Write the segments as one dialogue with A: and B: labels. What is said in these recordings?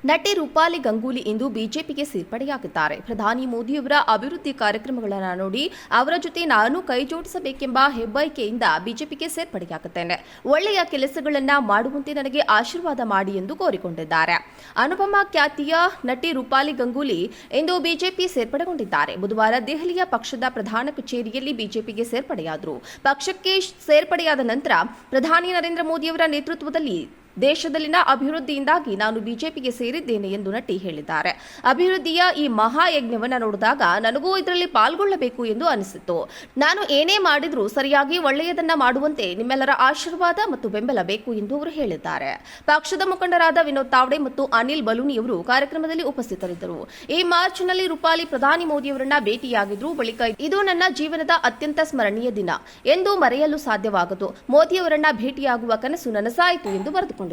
A: ನಟಿ ರೂಪಾಲಿ ಗಂಗೂಲಿ ಇಂದು ಬಿಜೆಪಿಗೆ ಸೇರ್ಪಡೆಯಾಗಿದ್ದಾರೆ. ಪ್ರಧಾನಿ ಮೋದಿಯವರ ಅಭಿವೃದ್ಧಿ ಕಾರ್ಯಕ್ರಮಗಳನ್ನು ನೋಡಿ ಅವರ ಜೊತೆ ನಾನು ಕೈ ಜೋಡಿಸಬೇಕೆಂಬ ಹೆಬ್ಬಯಕೆಯಿಂದ ಬಿಜೆಪಿಗೆ ಸೇರ್ಪಡೆಯಾಗುತ್ತೇನೆ. ಒಳ್ಳೆಯ ಕೆಲಸಗಳನ್ನ ಮಾಡುವಂತೆ ನನಗೆ ಆಶೀರ್ವಾದ ಮಾಡಿ ಎಂದು ಕೋರಿಕೊಂಡಿದ್ದಾರೆ. ಅನುಪಮ ಖ್ಯಾತಿಯ ನಟಿ ರೂಪಾಲಿ ಗಂಗೂಲಿ ಇಂದು ಬಿಜೆಪಿ ಸೇರ್ಪಡೆಗೊಂಡಿದ್ದಾರೆ. ಬುಧವಾರ ದೆಹಲಿಯ ಪಕ್ಷದ ಪ್ರಧಾನ ಕಚೇರಿಯಲ್ಲಿ ಬಿಜೆಪಿಗೆ ಸೇರ್ಪಡೆಯಾದರು. ಪಕ್ಷಕ್ಕೆ ಸೇರ್ಪಡೆಯಾದ ನಂತರ ಪ್ರಧಾನಿ ನರೇಂದ್ರ ಮೋದಿಯವರ ನೇತೃತ್ವದಲ್ಲಿ ದೇಶದಲ್ಲಿನ ಅಭಿವೃದ್ಧಿಯಿಂದಾಗಿ ನಾನು ಬಿಜೆಪಿಗೆ ಸೇರಿದ್ದೇನೆ ಎಂದು ನಟಿ ಹೇಳಿದ್ದಾರೆ. ಅಭಿವೃದ್ಧಿಯ ಈ ಮಹಾಯಜ್ಞವನ್ನು ನೋಡಿದಾಗ ನನಗೂ ಇದರಲ್ಲಿ ಪಾಲ್ಗೊಳ್ಳಬೇಕು ಎಂದು ಅನಿಸಿತು. ನಾನು ಏನೇ ಮಾಡಿದ್ರೂ ಸರಿಯಾಗಿ ಒಳ್ಳೆಯದನ್ನ ಮಾಡುವಂತೆ ನಿಮ್ಮೆಲ್ಲರ ಆಶೀರ್ವಾದ ಮತ್ತು ಬೆಂಬಲ ಬೇಕು ಎಂದು ಅವರು ಹೇಳಿದ್ದಾರೆ. ಪಕ್ಷದ ಮುಖಂಡರಾದ ವಿನೋದ್ ತಾವ್ಡೆ ಮತ್ತು ಅನಿಲ್ ಬಲೂನಿಯವರು ಕಾರ್ಯಕ್ರಮದಲ್ಲಿ ಉಪಸ್ಥಿತರಿದ್ದರು. ಈ ಮಾರ್ಚ್ನಲ್ಲಿ ರೂಪಾಲಿ ಪ್ರಧಾನಿ ಮೋದಿಯವರನ್ನ ಭೇಟಿಯಾಗಿದ್ರು. ಬಳಿಕ ಇದು ನನ್ನ ಜೀವನದ ಅತ್ಯಂತ ಸ್ಮರಣೀಯ ದಿನ ಎಂದು ಮರೆಯಲು ಸಾಧ್ಯವಾಗದು. ಮೋದಿಯವರನ್ನ ಭೇಟಿಯಾಗುವ ಕನಸು ನನಸಾಯಿತು ಎಂದು ಬರೆದುಕೊಂಡರು.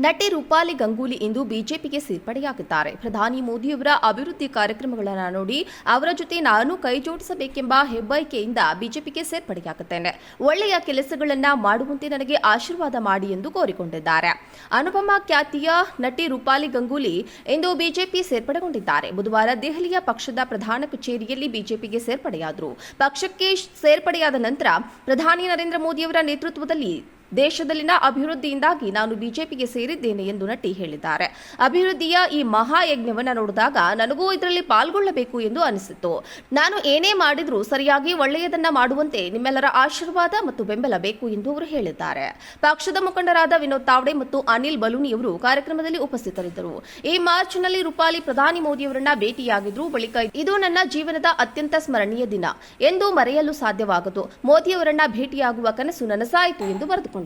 A: ನಟಿ ರೂಪಾಲಿ ಗಂಗೂಲಿ ಇಂದು ಬಿಜೆಪಿಗೆ ಸೇರ್ಪಡೆಯಾಗಿದ್ದಾರೆ. ಪ್ರಧಾನಿ ಮೋದಿಯವರ ಅಭಿವೃದ್ಧಿ ಕಾರ್ಯಕ್ರಮಗಳನ್ನು ನೋಡಿ ಅವರ ಜೊತೆ ನಾನು ಕೈ ಜೋಡಿಸಬೇಕೆಂಬ ಹೆಬ್ಬಯಕೆಯಿಂದ ಬಿಜೆಪಿಗೆ ಸೇರ್ಪಡೆಯಾಗುತ್ತೇನೆ. ಒಳ್ಳೆಯ ಕೆಲಸಗಳನ್ನ ಮಾಡುವಂತೆ ನನಗೆ ಆಶೀರ್ವಾದ ಮಾಡಿ ಎಂದು ಕೋರಿಕೊಂಡಿದ್ದಾರೆ. ಅನುಪಮ ಖ್ಯಾತಿಯ ನಟಿ ರೂಪಾಲಿ ಗಂಗೂಲಿ ಇಂದು ಬಿಜೆಪಿ ಸೇರ್ಪಡೆಗೊಂಡಿದ್ದಾರೆ. ಬುಧವಾರ ದೆಹಲಿಯ ಪಕ್ಷದ ಪ್ರಧಾನ ಕಚೇರಿಯಲ್ಲಿ ಬಿಜೆಪಿಗೆ ಸೇರ್ಪಡೆಯಾದರು. ಪಕ್ಷಕ್ಕೆ ಸೇರ್ಪಡೆಯಾದ ನಂತರ ಪ್ರಧಾನಿ ನರೇಂದ್ರ ಮೋದಿಯವರ ನೇತೃತ್ವದಲ್ಲಿ ದೇಶದಲ್ಲಿನ ಅಭಿವೃದ್ಧಿಯಿಂದಾಗಿ ನಾನು ಬಿಜೆಪಿಗೆ ಸೇರಿದ್ದೇನೆ ಎಂದು ನಟಿ ಹೇಳಿದ್ದಾರೆ. ಅಭಿವೃದ್ಧಿಯ ಈ ಮಹಾಯಜ್ಞವನ್ನು ನೋಡಿದಾಗ ನನಗೂ ಇದರಲ್ಲಿ ಪಾಲ್ಗೊಳ್ಳಬೇಕು ಎಂದು ಅನಿಸಿತು. ನಾನು ಏನೇ ಮಾಡಿದ್ರೂ ಸರಿಯಾಗಿ ಒಳ್ಳೆಯದನ್ನ ಮಾಡುವಂತೆ ನಿಮ್ಮೆಲ್ಲರ ಆಶೀರ್ವಾದ ಮತ್ತು ಬೆಂಬಲ ಬೇಕು ಎಂದು ಅವರು ಹೇಳಿದ್ದಾರೆ. ಪಕ್ಷದ ಮುಖಂಡರಾದ ವಿನೋದ್ ತಾವ್ಡೆ ಮತ್ತು ಅನಿಲ್ ಬಲೂನಿಯವರು ಕಾರ್ಯಕ್ರಮದಲ್ಲಿ ಉಪಸ್ಥಿತರಿದ್ದರು. ಈ ಮಾರ್ಚ್ನಲ್ಲಿ ರೂಪಾಲಿ ಪ್ರಧಾನಿ ಮೋದಿಯವರನ್ನ ಭೇಟಿಯಾಗಿದ್ರು. ಬಳಿಕ ಇದು ನನ್ನ ಜೀವನದ ಅತ್ಯಂತ ಸ್ಮರಣೀಯ ದಿನ ಎಂದು ಮರೆಯಲು ಸಾಧ್ಯವಾಗದು. ಮೋದಿಯವರನ್ನ ಭೇಟಿಯಾಗುವ ಕನಸು ನನಸಾಯಿತು ಎಂದು ಬರೆದುಕೊಂಡರು.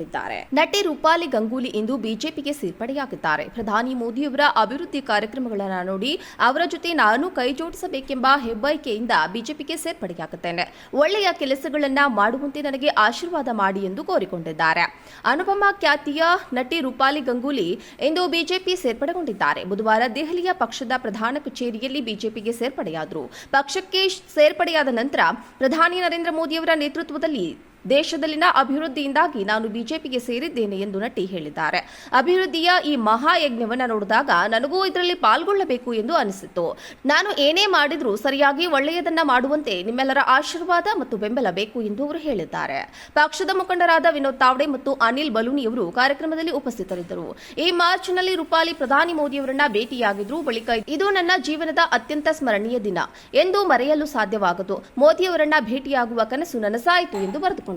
A: ನಟಿ ರೂಪಾಲಿ ಗಂಗೂಲಿ ಇಂದು ಬಿಜೆಪಿಗೆ ಸೇರ್ಪಡೆಯಾಗಿದ್ದಾರೆ. ಪ್ರಧಾನಿ ಮೋದಿಯವರ ಅಭಿವೃದ್ಧಿ ಕಾರ್ಯಕ್ರಮಗಳನ್ನು ನೋಡಿ ಅವರ ಜೊತೆ ನಾನು ಕೈ ಜೋಡಿಸಬೇಕೆಂಬ ಹೆಬ್ಬಯಕೆಯಿಂದ ಬಿಜೆಪಿಗೆ ಸೇರ್ಪಡೆಯಾಗುತ್ತೇನೆ. ಒಳ್ಳೆಯ ಕೆಲಸಗಳನ್ನ ಮಾಡುವಂತೆ ನನಗೆ ಆಶೀರ್ವಾದ ಮಾಡಿ ಎಂದು ಕೋರಿಕೊಂಡಿದ್ದಾರೆ. ಅನುಪಮ ಖ್ಯಾತಿಯ ನಟಿ ರೂಪಾಲಿ ಗಂಗೂಲಿ ಇಂದು ಬಿಜೆಪಿ ಸೇರ್ಪಡೆಗೊಂಡಿದ್ದಾರೆ. ಬುಧವಾರ ದೆಹಲಿಯ ಪಕ್ಷದ ಪ್ರಧಾನ ಕಚೇರಿಯಲ್ಲಿ ಬಿಜೆಪಿಗೆ ಸೇರ್ಪಡೆಯಾದರು. ಪಕ್ಷಕ್ಕೆ ಸೇರ್ಪಡೆಯಾದ ನಂತರ ಪ್ರಧಾನಿ ನರೇಂದ್ರ ಮೋದಿಯವರ ನೇತೃತ್ವದಲ್ಲಿ ದೇಶದಲ್ಲಿನ ಅಭಿವೃದ್ಧಿಯಿಂದಾಗಿ ನಾನು ಬಿಜೆಪಿಗೆ ಸೇರಿದ್ದೇನೆ ಎಂದು ನಟಿ ಹೇಳಿದ್ದಾರೆ. ಅಭಿವೃದ್ಧಿಯ ಈ ಮಹಾಯಜ್ಞವನ್ನು ನೋಡಿದಾಗ ನನಗೂ ಇದರಲ್ಲಿ ಪಾಲ್ಗೊಳ್ಳಬೇಕು ಎಂದು ಅನಿಸಿತು. ನಾನು ಏನೇ ಮಾಡಿದ್ರೂ ಸರಿಯಾಗಿ ಒಳ್ಳೆಯದನ್ನ ಮಾಡುವಂತೆ ನಿಮ್ಮೆಲ್ಲರ ಆಶೀರ್ವಾದ ಮತ್ತು ಬೆಂಬಲ ಬೇಕು ಎಂದು ಅವರು ಹೇಳಿದ್ದಾರೆ. ಪಕ್ಷದ ಮುಖಂಡರಾದ ವಿನೋದ್ ತಾವ್ಡೆ ಮತ್ತು ಅನಿಲ್ ಬಲೂನಿಯವರು ಕಾರ್ಯಕ್ರಮದಲ್ಲಿ ಉಪಸ್ಥಿತರಿದ್ದರು. ಈ ಮಾರ್ಚ್ನಲ್ಲಿ ರೂಪಾಲಿ ಪ್ರಧಾನಿ ಮೋದಿಯವರನ್ನ ಭೇಟಿಯಾಗಿದ್ರು. ಬಳಿಕ ಇದು ನನ್ನ ಜೀವನದ ಅತ್ಯಂತ ಸ್ಮರಣೀಯ ದಿನ ಎಂದು ಮರೆಯಲು ಸಾಧ್ಯವಾಗದು. ಮೋದಿಯವರನ್ನ ಭೇಟಿಯಾಗುವ ಕನಸು ನನಸಾಯಿತು ಎಂದು ಬರೆದುಕೊಂಡರು.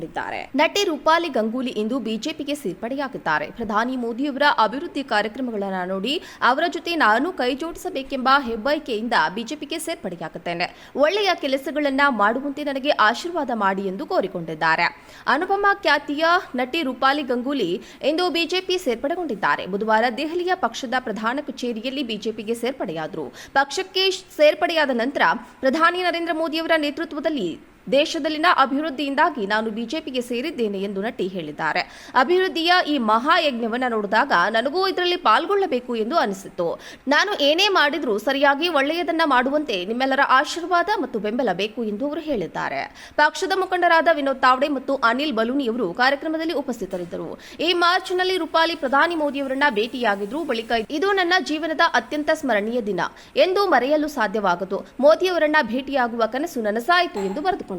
A: ನಟಿ ರೂಪಾಲಿ ಗಂಗೂಲಿ ಇಂದು ಬಿಜೆಪಿಗೆ ಸೇರ್ಪಡೆಯಾಗಿದ್ದಾರೆ. ಪ್ರಧಾನಿ ಮೋದಿಯವರ ಅಭಿವೃದ್ಧಿ ಕಾರ್ಯಕ್ರಮಗಳನ್ನು ನೋಡಿ ಅವರ ಜೊತೆ ನಾನು ಕೈ ಜೋಡಿಸಬೇಕೆಂಬ ಹೆಬ್ಬಯಕೆಯಿಂದ ಬಿಜೆಪಿಗೆ ಸೇರ್ಪಡೆಯಾಗುತ್ತೇನೆ. ಒಳ್ಳೆಯ ಕೆಲಸಗಳನ್ನ ಮಾಡುವಂತೆ ನನಗೆ ಆಶೀರ್ವಾದ ಮಾಡಿ ಎಂದು ಕೋರಿಕೊಂಡಿದ್ದಾರೆ. ಅನುಪಮ ಖ್ಯಾತಿಯ ನಟಿ ರೂಪಾಲಿ ಗಂಗೂಲಿ ಇಂದು ಬಿಜೆಪಿ ಸೇರ್ಪಡೆಗೊಂಡಿದ್ದಾರೆ. ಬುಧವಾರ ದೆಹಲಿಯ ಪಕ್ಷದ ಪ್ರಧಾನ ಕಚೇರಿಯಲ್ಲಿ ಬಿಜೆಪಿಗೆ ಸೇರ್ಪಡೆಯಾದರು. ಪಕ್ಷಕ್ಕೆ ಸೇರ್ಪಡೆಯಾದ ನಂತರ ಪ್ರಧಾನಿ ನರೇಂದ್ರ ಮೋದಿಯವರ ನೇತೃತ್ವದಲ್ಲಿ ದೇಶದಲ್ಲಿನ ಅಭಿವೃದ್ಧಿಯಿಂದಾಗಿ ನಾನು ಬಿಜೆಪಿಗೆ ಸೇರಿದ್ದೇನೆ ಎಂದು ನಟಿ ಹೇಳಿದ್ದಾರೆ. ಅಭಿವೃದ್ಧಿಯ ಈ ಮಹಾಯಜ್ಞವನ್ನು ನೋಡಿದಾಗ ನನಗೂ ಇದರಲ್ಲಿ ಪಾಲ್ಗೊಳ್ಳಬೇಕು ಎಂದು ಅನಿಸಿತು. ನಾನು ಏನೇ ಮಾಡಿದ್ರೂ ಸರಿಯಾಗಿ ಒಳ್ಳೆಯದನ್ನ ಮಾಡುವಂತೆ ನಿಮ್ಮೆಲ್ಲರ ಆಶೀರ್ವಾದ ಮತ್ತು ಬೆಂಬಲ ಬೇಕು ಎಂದು ಅವರು ಹೇಳಿದ್ದಾರೆ. ಪಕ್ಷದ ಮುಖಂಡರಾದ ವಿನೋದ್ ತಾವ್ಡೆ ಮತ್ತು ಅನಿಲ್ ಬಲೂನಿಯವರು ಕಾರ್ಯಕ್ರಮದಲ್ಲಿ ಉಪಸ್ಥಿತರಿದ್ದರು. ಈ ಮಾರ್ಚ್ನಲ್ಲಿ ರೂಪಾಲಿ ಪ್ರಧಾನಿ ಮೋದಿಯವರನ್ನ ಭೇಟಿಯಾಗಿದ್ರು. ಬಳಿಕ ಇದು ನನ್ನ ಜೀವನದ ಅತ್ಯಂತ ಸ್ಮರಣೀಯ ದಿನ ಎಂದು ಮರೆಯಲು ಸಾಧ್ಯವಾಗದು. ಮೋದಿಯವರನ್ನ ಭೇಟಿಯಾಗುವ ಕನಸು ನನಸಾಯಿತು ಎಂದು ಬರೆದುಕೊಂಡರು.